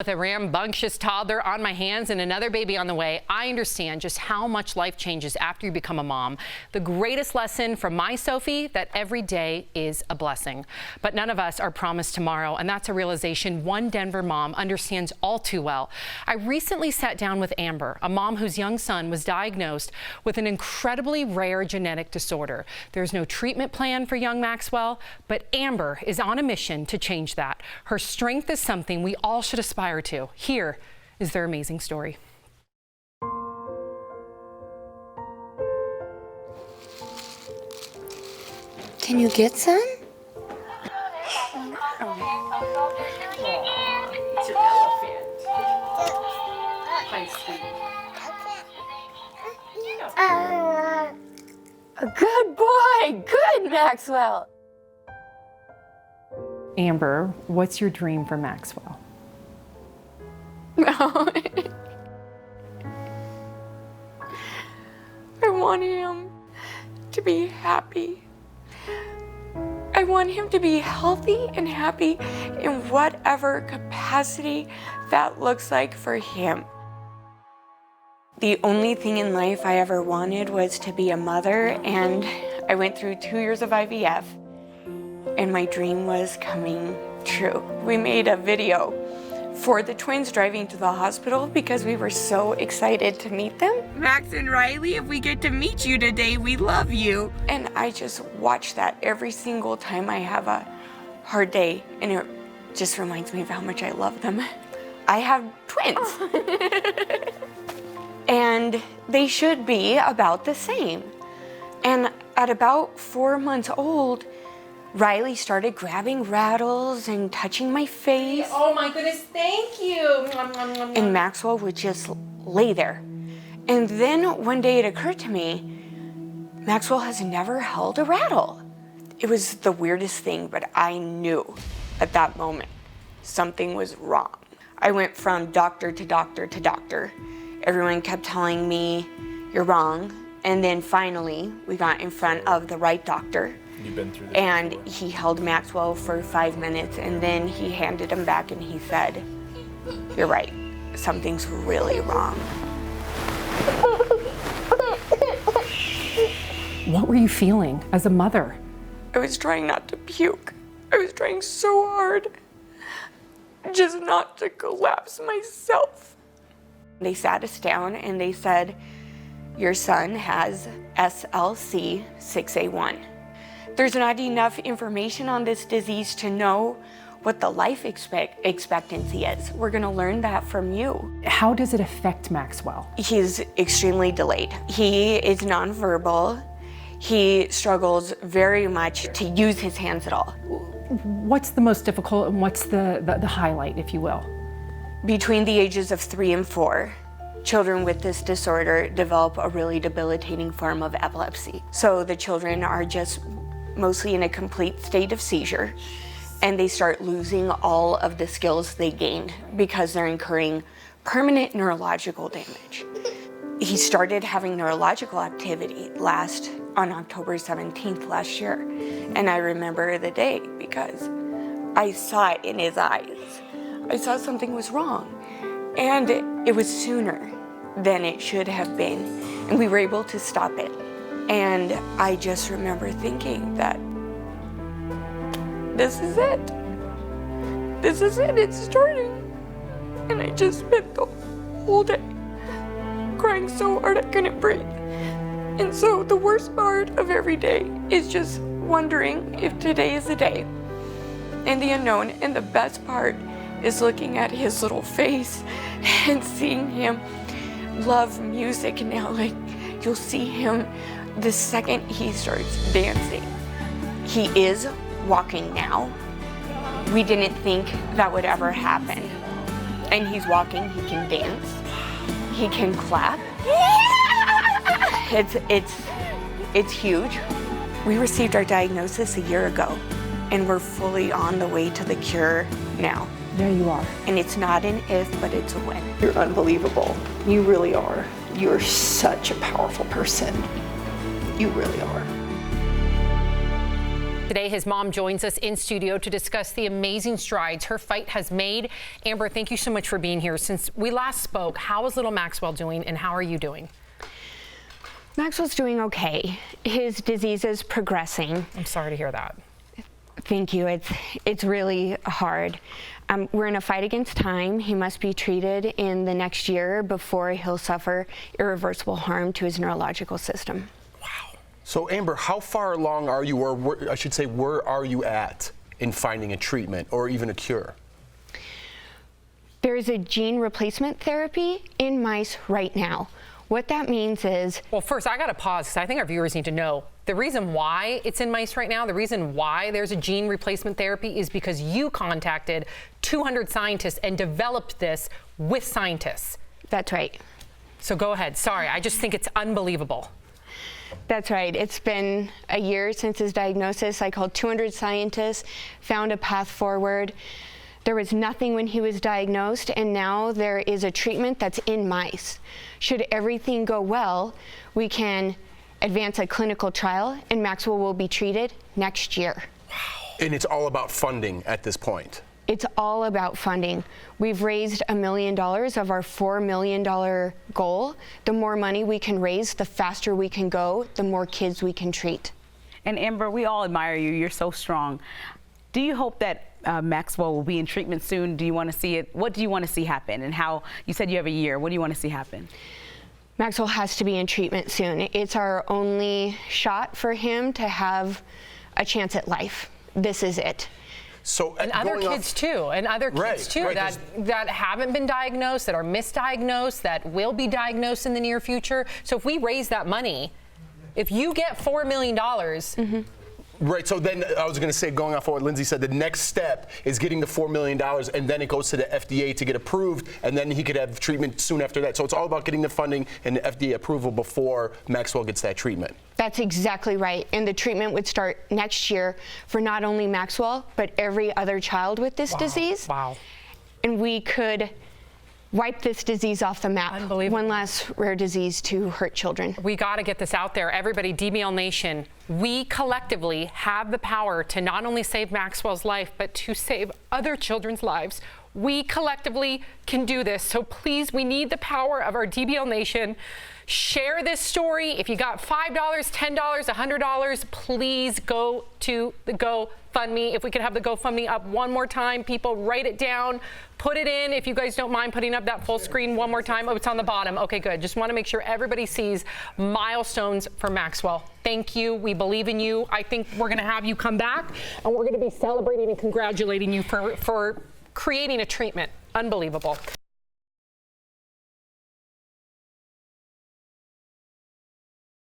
With a rambunctious toddler on my hands and another baby on the way, I understand just how much life changes after you become a mom. The greatest lesson from my Sophie, that every day is a blessing. But none of us are promised tomorrow, and that's a realization one Denver mom understands all too well. I recently sat down with Amber, a mom whose young son was diagnosed with an incredibly rare genetic disorder. There's no treatment plan for young Maxwell, but Amber is on a mission to change that. Her strength is something we all should aspire to. Here is their amazing story. Can you get some? It's your elephant. Hi, sweetie. Good boy. Good, Maxwell. Amber, what's your dream for Maxwell? No. I want him to be happy. I want him to be healthy and happy in whatever capacity that looks like for him. The only thing in life I ever wanted was to be a mother, and I went through 2 years of IVF, and my dream was coming true. We made a video for the twins driving to the hospital because we were so excited to meet them. Max and Riley, if we get to meet you today, we love you. And I just watch that every single time I have a hard day, and it just reminds me of how much I love them. I have twins. And they should be about the same. And at about 4 months old, Riley started grabbing rattles and touching my face. Oh my goodness, thank you. And Maxwell would just lay there. And then one day it occurred to me, Maxwell has never held a rattle. It was the weirdest thing, but I knew at that moment something was wrong. I went from doctor to doctor to doctor. Everyone kept telling me, you're wrong. And then finally, we got in front of the right doctor. You've been through this and before. He held Maxwell for 5 minutes, and then he handed him back and he said, you're right, something's really wrong. What were you feeling as a mother? I was trying not to puke. I was trying so hard just not to collapse myself. They sat us down and they said, your son has SLC 6A1. There's not enough information on this disease to know what the life expectancy is. We're gonna learn that from you. How does it affect Maxwell? He's extremely delayed. He is nonverbal. He struggles very much to use his hands at all. What's the most difficult and what's the highlight, if you will? Between the ages of 3 and 4, children with this disorder develop a really debilitating form of epilepsy. So the children are just mostly in a complete state of seizure, and they start losing all of the skills they gained because they're incurring permanent neurological damage. He started having neurological activity on October 17th last year, and I remember the day because I saw it in his eyes. I saw something was wrong, and it was sooner than it should have been, and we were able to stop it. And I just remember thinking that this is it. This is it, it's starting. And I just spent the whole day crying so hard I couldn't breathe. And so the worst part of every day is just wondering if today is the day and the unknown. And the best part is looking at his little face and seeing him love music now. Like, you'll see him the second he starts dancing. He is walking now. We didn't think that would ever happen. And he's walking, he can dance, he can clap. It's huge. We received our diagnosis a year ago, and we're fully on the way to the cure now. There you are. And it's not an if, but it's a when. You're unbelievable. You really are. You're such a powerful person. You really are. Today, his mom joins us in studio to discuss the amazing strides her fight has made. Amber, thank you so much for being here. Since we last spoke, how is little Maxwell doing and how are you doing? Maxwell's doing okay. His disease is progressing. I'm sorry to hear that. Thank you. It's really hard. We're in a fight against time. He must be treated in the next year before he'll suffer irreversible harm to his neurological system. So Amber, how far along are you, or where, I should say, where are you at in finding a treatment or even a cure? There is a gene replacement therapy in mice right now. What that means is... Well, first, I got to pause because I think our viewers need to know the reason why it's in mice right now, the reason why there's a gene replacement therapy is because you contacted 200 scientists and developed this with scientists. That's right. So go ahead. Sorry, I just think it's unbelievable. That's right. It's been a year since his diagnosis. I called 200 scientists, found a path forward. There was nothing when he was diagnosed, and now there is a treatment that's in mice. Should everything go well, we can advance a clinical trial, and Maxwell will be treated next year. Wow. And it's all about funding at this point. It's all about funding. We've raised $1 million of our $4 million goal. The more money we can raise, the faster we can go, the more kids we can treat. And Amber, we all admire you. You're so strong. Do you hope that Maxwell will be in treatment soon? Do you want to see it? What do you want to see happen? And how, you said you have a year. What do you want to see happen? Maxwell has to be in treatment soon. It's our only shot for him to have a chance at life. This is it. So, and other kids too, and other kids too that haven't been diagnosed, that are misdiagnosed, that will be diagnosed in the near future. So if we raise that money, if you get $4 million. Right, so then I was going to say, going off of what Lindsay said, the next step is getting the $4 million, and then it goes to the FDA to get approved, and then he could have treatment soon after that. So it's all about getting the funding and the FDA approval before Maxwell gets that treatment. That's exactly right. And the treatment would start next year for not only Maxwell, but every other child with this disease. Wow. And we could wipe this disease off the map. Unbelievable. One less rare disease to hurt children. We got to get this out there. Everybody, DBL Nation, we collectively have the power to not only save Maxwell's life, but to save other children's lives. We collectively can do this. So please, we need the power of our DBL Nation. Share this story. If you got $5, $10, $100, please go to the GoFundMe. If we could have the GoFundMe up one more time, people write it down, put it in. If you guys don't mind putting up that full screen one more time. Oh, it's on the bottom. Okay, good. Just want to make sure everybody sees Milestones for Maxwell. Thank you. We believe in you. I think we're going to have you come back, and we're going to be celebrating and congratulating you for creating a treatment. Unbelievable.